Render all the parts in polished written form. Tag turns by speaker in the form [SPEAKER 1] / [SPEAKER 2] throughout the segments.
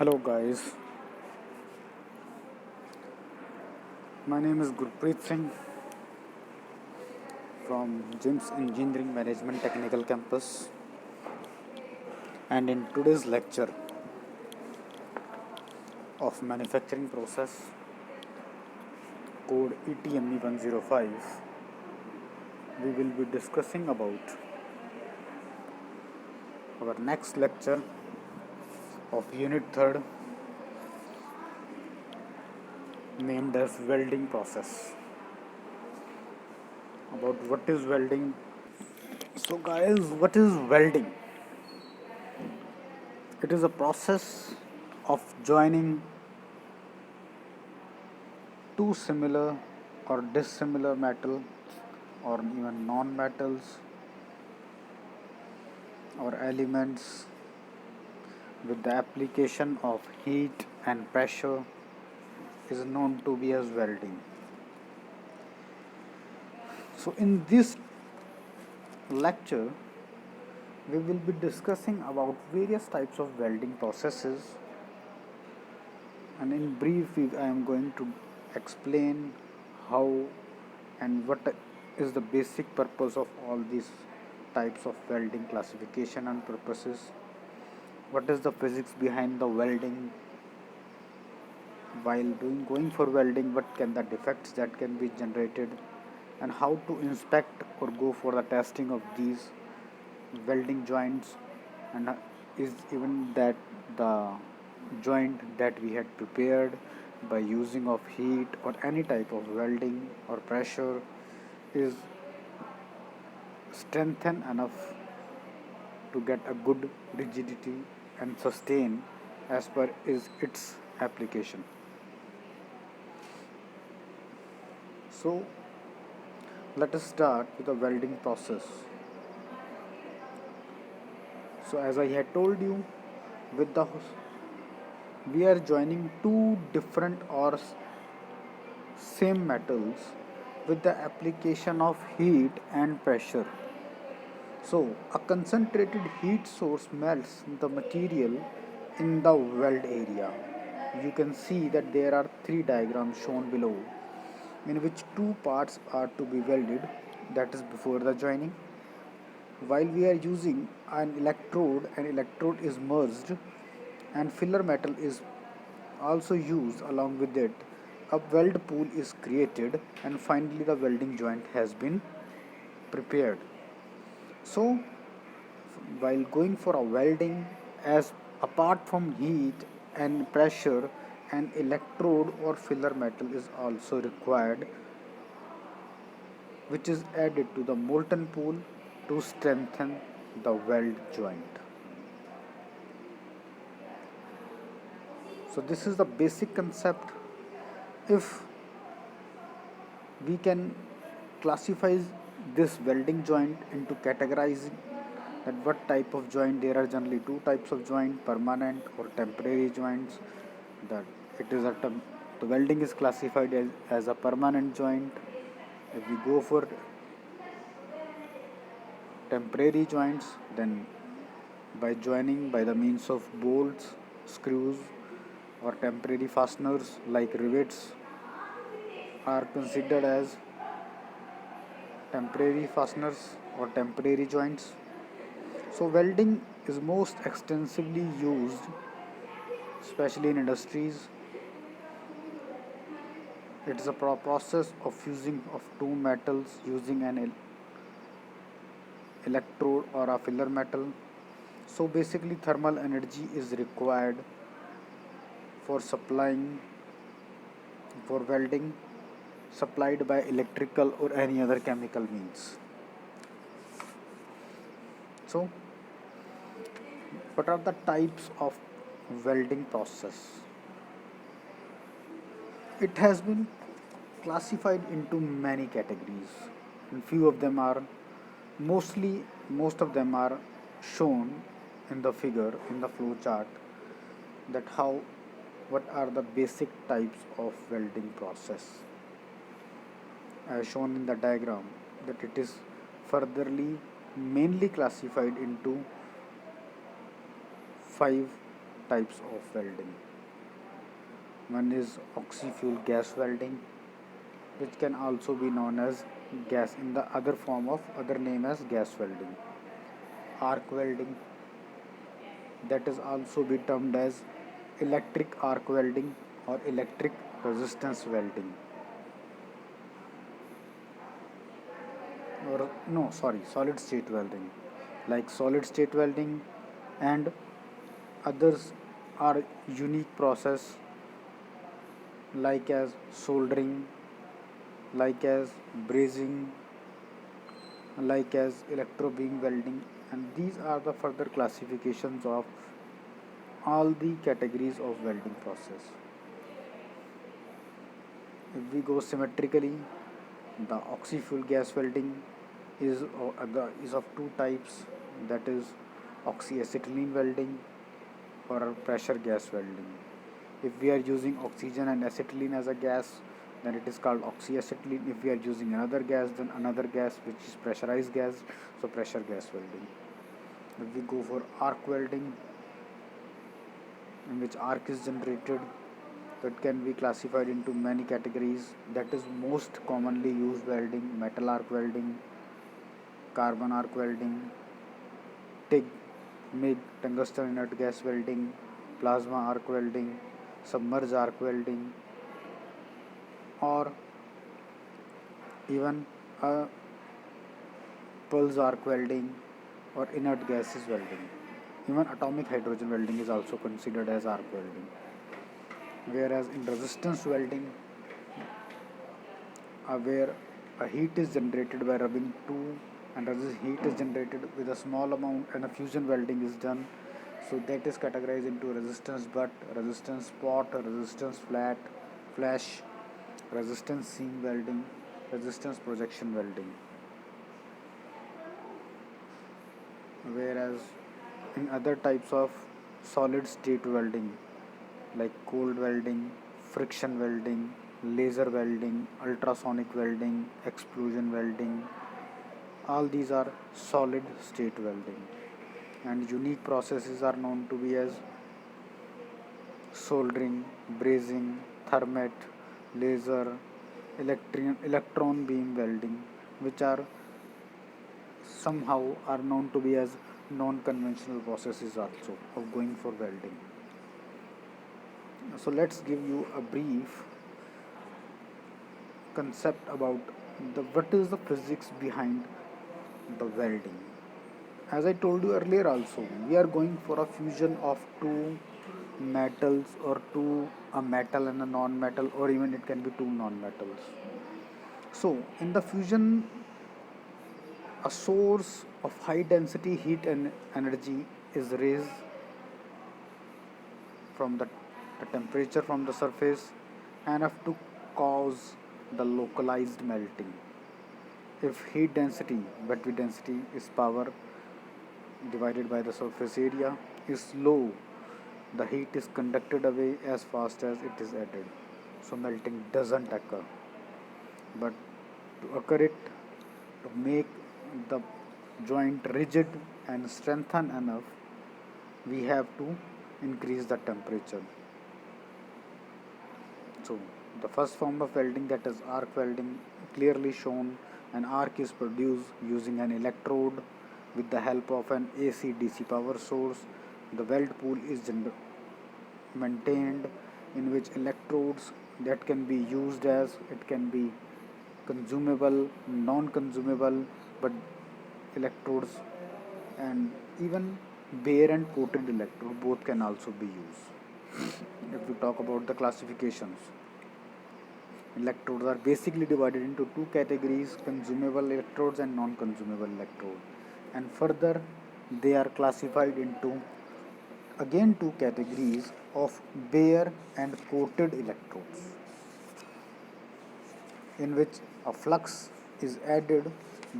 [SPEAKER 1] Hello guys, my name is Gurpreet Singh from GIMS Engineering Management Technical Campus, and in today's lecture of manufacturing process code ETME 105, we will be discussing about our next lecture of unit 3rd named as welding process. About what is welding. So guys, what is welding? It is a process of joining two similar or dissimilar metals or even non-metals or elements with the application of heat and pressure is known to be as welding. So in this lecture we will be discussing about various types of welding processes, and in brief I am going to explain how and what is the basic purpose of all these types of welding classification and purposes, what is the physics behind the welding, while going for welding what can the defects that can be generated, and how to inspect or go for the testing of these welding joints, and is even that the joint that we had prepared by using of heat or any type of welding or pressure is strengthened enough to get a good rigidity and sustain as per is its application. So let us start with the welding process. So as I had told you, with the we are joining two different or same metals with the application of heat and pressure. So a concentrated heat source melts the material in the weld area. You can see that there are three diagrams shown below in which two parts are to be welded, that is before the joining. While we are using an electrode is merged and filler metal is also used along with it. A weld pool is created and finally the welding joint has been prepared. So while going for a welding, as apart from heat and pressure, an electrode or filler metal is also required, which is added to the molten pool to strengthen the weld joint. So this is the basic concept. If we can classify this welding joint into categorizing that what type of joint, there are generally two types of joint, permanent or temporary joints. That it is the welding is classified as a permanent joint. If we go for temporary joints, then by joining by the means of bolts, screws or temporary fasteners like rivets are considered as temporary fasteners or temporary joints. So welding is most extensively used, especially in industries. It is a process of fusing of two metals using an electrode or a filler metal. So basically thermal energy is required for supplying for welding, supplied by electrical or any other chemical means. So what are the types of welding process? It has been classified into many categories, and few of them are most of them are shown in the figure in the flow chart, that how what are the basic types of welding process as shown in the diagram, that it is furtherly mainly classified into five types of welding. One is oxy-fuel gas welding, which can also be known as gas in the other form of other name as gas welding. Arc welding, that is also be termed as electric arc welding or electric resistance welding, or no, sorry, solid state welding. Like solid state welding and others are unique process, like as soldering, like as brazing, like as electro beam welding, and these are the further classifications of all the categories of welding process. If we go symmetrically, the oxy-fuel gas welding is of two types, that is oxyacetylene welding or pressure gas welding. If we are using oxygen and acetylene as a gas, then it is called oxyacetylene. If we are using another gas, then another gas which is pressurized gas, so pressure gas welding. If we go for arc welding, in which arc is generated, that can be classified into many categories. That is most commonly used welding: metal arc welding, carbon arc welding, TIG, MIG, tungsten inert gas welding, plasma arc welding, submerged arc welding, or even pulse arc welding or inert gases welding. Even atomic hydrogen welding is also considered as arc welding. Whereas in resistance welding, where a heat is generated by rubbing two, and as this heat is generated with a small amount and a fusion welding is done, so that is categorized into resistance butt, resistance spot, resistance flash, resistance seam welding, resistance projection welding. Whereas in other types of solid state welding, like cold welding, friction welding, laser welding, ultrasonic welding, explosion welding, all these are solid state welding, and unique processes are known to be as soldering, brazing, thermet, laser, electron beam welding, which are somehow are known to be as non-conventional processes also of going for welding. So let's give you a brief concept about the what is the physics behind the welding. As I told you earlier also, we are going for a fusion of two metals, or two, a metal and a non-metal, or even it can be two non-metals. So in the fusion, a source of high density heat and energy is raised from the temperature from the surface enough to cause the localized melting. If heat density, Wetby density, is power divided by the surface area, is low, the heat is conducted away as fast as it is added. So melting doesn't occur. But to occur it, to make the joint rigid and strengthen enough, we have to increase the temperature. So the first form of welding, that is arc welding, clearly shown. An arc is produced using an electrode with the help of an AC DC power source. The weld pool is maintained, in which electrodes that can be used as, it can be consumable, non-consumable, but electrodes, and even bare and coated electrode both can also be used. If we talk about the classifications, electrodes are basically divided into two categories: consumable electrodes and non-consumable electrodes. And further, they are classified into again two categories of bare and coated electrodes, in which a flux is added.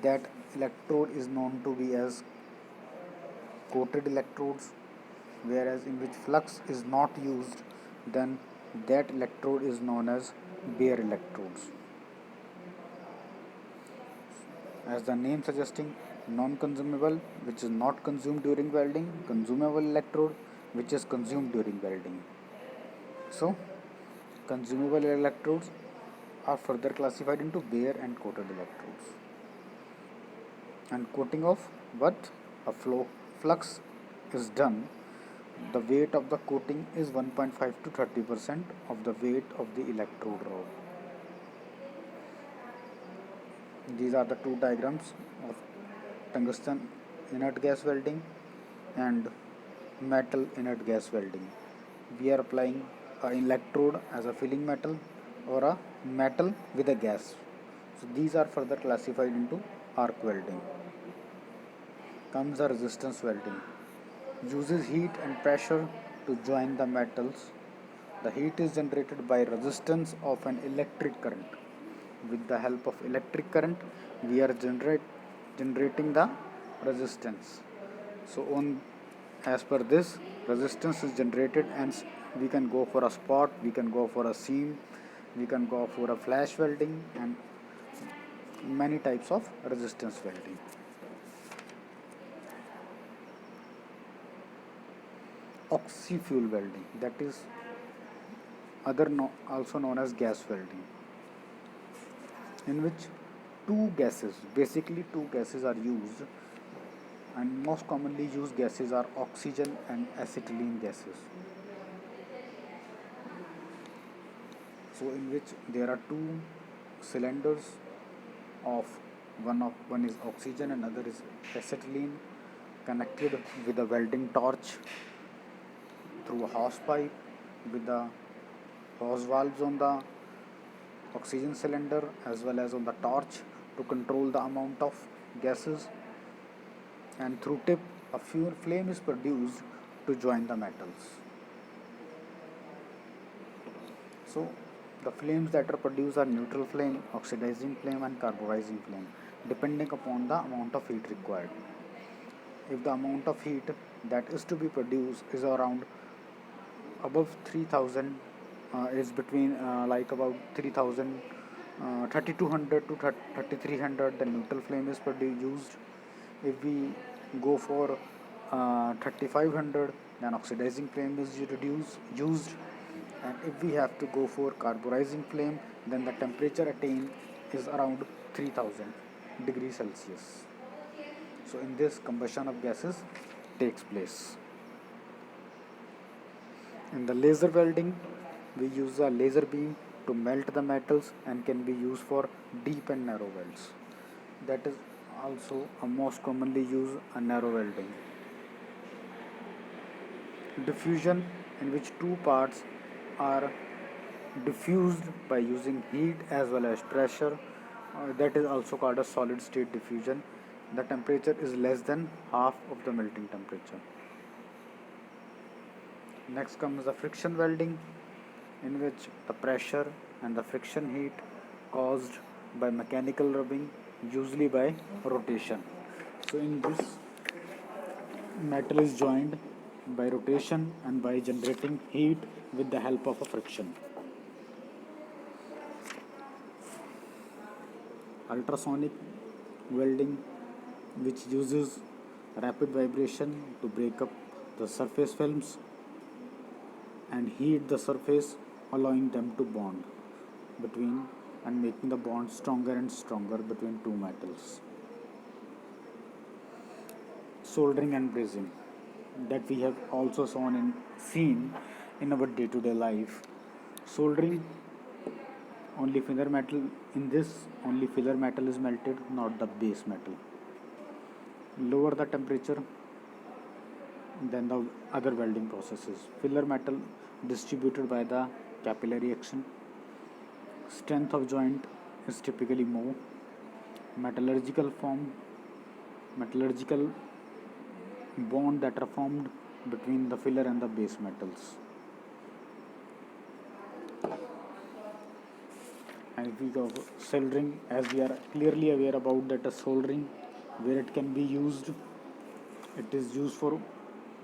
[SPEAKER 1] That electrode is known to be as coated electrodes, whereas in which flux is not used, then that electrode is known as bare electrodes. As the name suggesting, non-consumable, which is not consumed during welding; consumable electrode, which is consumed during welding. So, consumable electrodes are further classified into bare and coated electrodes. And coating of what a flow flux is done, the weight of the coating is 1.5 to 30% of the weight of the electrode rod. These are the two diagrams of tungsten inert gas welding and metal inert gas welding. We are applying an electrode as a filling metal or a metal with a gas. So these are further classified into arc welding. Comes the resistance welding. Uses heat and pressure to join the metals. The heat is generated by resistance of an electric current. With the help of electric current, we are generating the resistance. So on as per this, resistance is generated and we can go for a spot, we can go for a seam, we can go for a flash welding and many types of resistance welding. Oxy-fuel welding, that is also known as gas welding, in which basically two gases are used, and most commonly used gases are oxygen and acetylene gases. So in which there are two cylinders of one is oxygen and other is acetylene, connected with a welding torch through a hose pipe with the hose valves on the oxygen cylinder as well as on the torch to control the amount of gases, and through tip a fuel flame is produced to join the metals. So the flames that are produced are neutral flame, oxidizing flame and carburizing flame, depending upon the amount of heat required. If the amount of heat that is to be produced is around above 3000, is between like about 3000, 3200 to 3300, the neutral flame is used. If we go for 3500, then oxidizing flame is used, and if we have to go for carburizing flame, then the temperature attained is around 3000 degrees Celsius. So in this, combustion of gases takes place. In the laser welding, we use a laser beam to melt the metals and can be used for deep and narrow welds. That is also a most commonly used a narrow welding. Diffusion, in which two parts are diffused by using heat as well as pressure, that is also called a solid state diffusion. The temperature is less than half of the melting temperature. Next comes the friction welding, in which the pressure and the friction heat caused by mechanical rubbing, usually by rotation. So in this, metal is joined by rotation and by generating heat with the help of a friction. Ultrasonic welding, which uses rapid vibration to break up the surface films and heat the surface, allowing them to bond between and making the bond stronger and stronger between two metals. Soldering and brazing, that we have also seen in our day-to-day life. Soldering, only filler metal, in this only filler metal is melted, not the base metal. Lower the temperature than the other welding processes. Filler metal distributed by the capillary action. Strength of joint is typically more. Metallurgical bond that are formed between the filler and the base metals. And if we go for soldering, as we are clearly aware about that, soldering, where it can be used, it is used for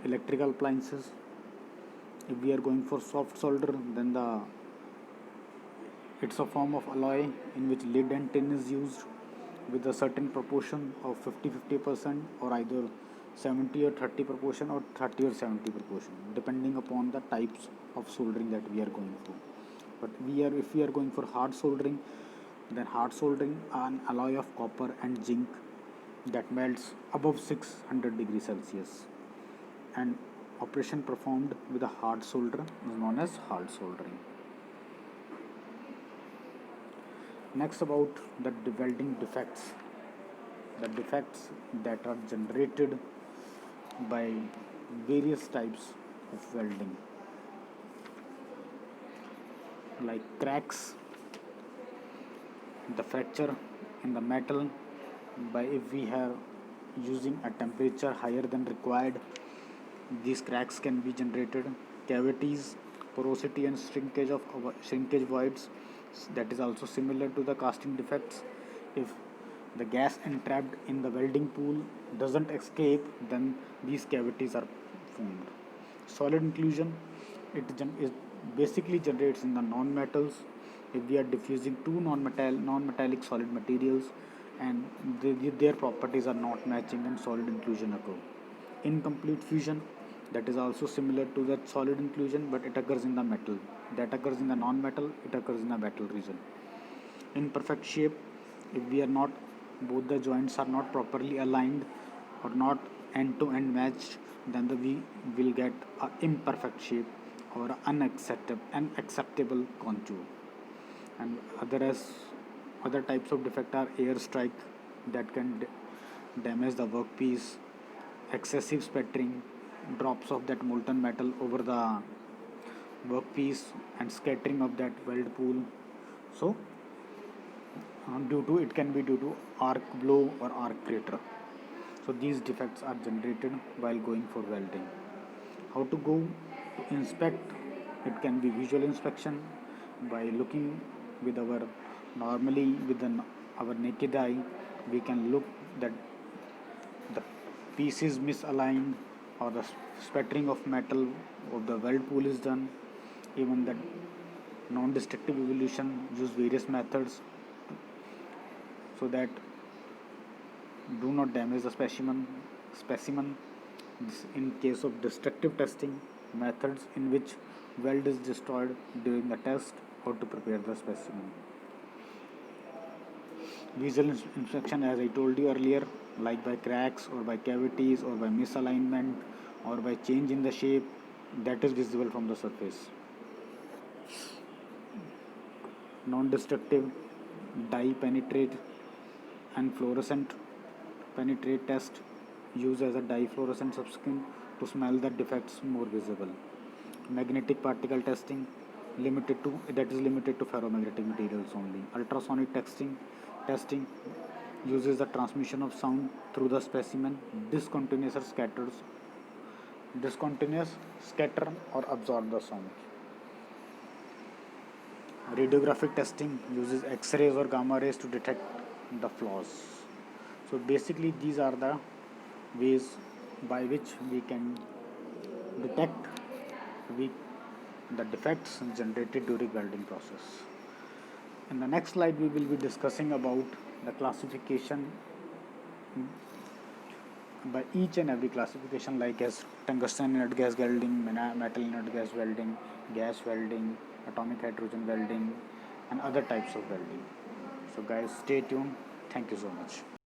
[SPEAKER 1] electrical appliances. If we are going for soft solder, then it's a form of alloy in which lead and tin is used with a certain proportion of 50-50%, or either 70 or 30 proportion or 30 or 70 proportion, depending upon the types of soldering that we are going for. But if we are going for hard soldering, then hard soldering an alloy of copper and zinc that melts above 600 degrees Celsius, and operation performed with a hard solder is known as hard soldering. Next, about the welding defects. The defects that are generated by various types of welding, like cracks, the fracture in the metal by if we have using a temperature higher than required, these cracks can be generated. Cavities, porosity and shrinkage voids, that is also similar to the casting defects. If the gas entrapped in the welding pool doesn't escape, then these cavities are formed. Solid inclusion, it basically generates in the non-metals. If we are diffusing two non-metallic solid materials and their properties are not matching, then solid inclusion occur. Incomplete fusion, that is also similar to that solid inclusion, but it occurs in the metal. That occurs in the non-metal, it occurs in the metal region. Imperfect shape, if we are not, both the joints are not properly aligned or not end to end matched, then we will get a imperfect shape or unacceptable contour. And other types of defect are air strike, that can damage the workpiece, excessive spattering, drops of that molten metal over the workpiece, and scattering of that weld pool. So due to it can be due to arc blow or arc crater. So these defects are generated while going for welding. How to go to inspect? It can be visual inspection by looking with our normally with our naked eye. We can look that the piece is misaligned or the spattering of metal of the weld pool is done. Even that non-destructive evolution use various methods so that do not damage the specimen. In case of destructive testing, methods in which weld is destroyed during the test or to prepare the specimen. Visual inspection, as I told you earlier, like by cracks or by cavities or by misalignment or by change in the shape, that is visible from the surface. Non-destructive, dye penetrate and fluorescent penetrate test, used as a dye fluorescent subscreen to smell the defects more visible. Magnetic particle testing, limited to ferromagnetic materials only. Ultrasonic testing uses the transmission of sound through the specimen. Discontinuous scatter or absorb the sound. Radiographic testing uses X-rays or gamma rays to detect the flaws. So basically these are the ways by which we can detect the defects generated during welding process. In the next slide we will be discussing about the classification by each and every classification, like as tungsten inert gas welding, metal inert gas welding, gas welding, atomic hydrogen welding, and other types of welding. So guys, stay tuned. Thank you so much.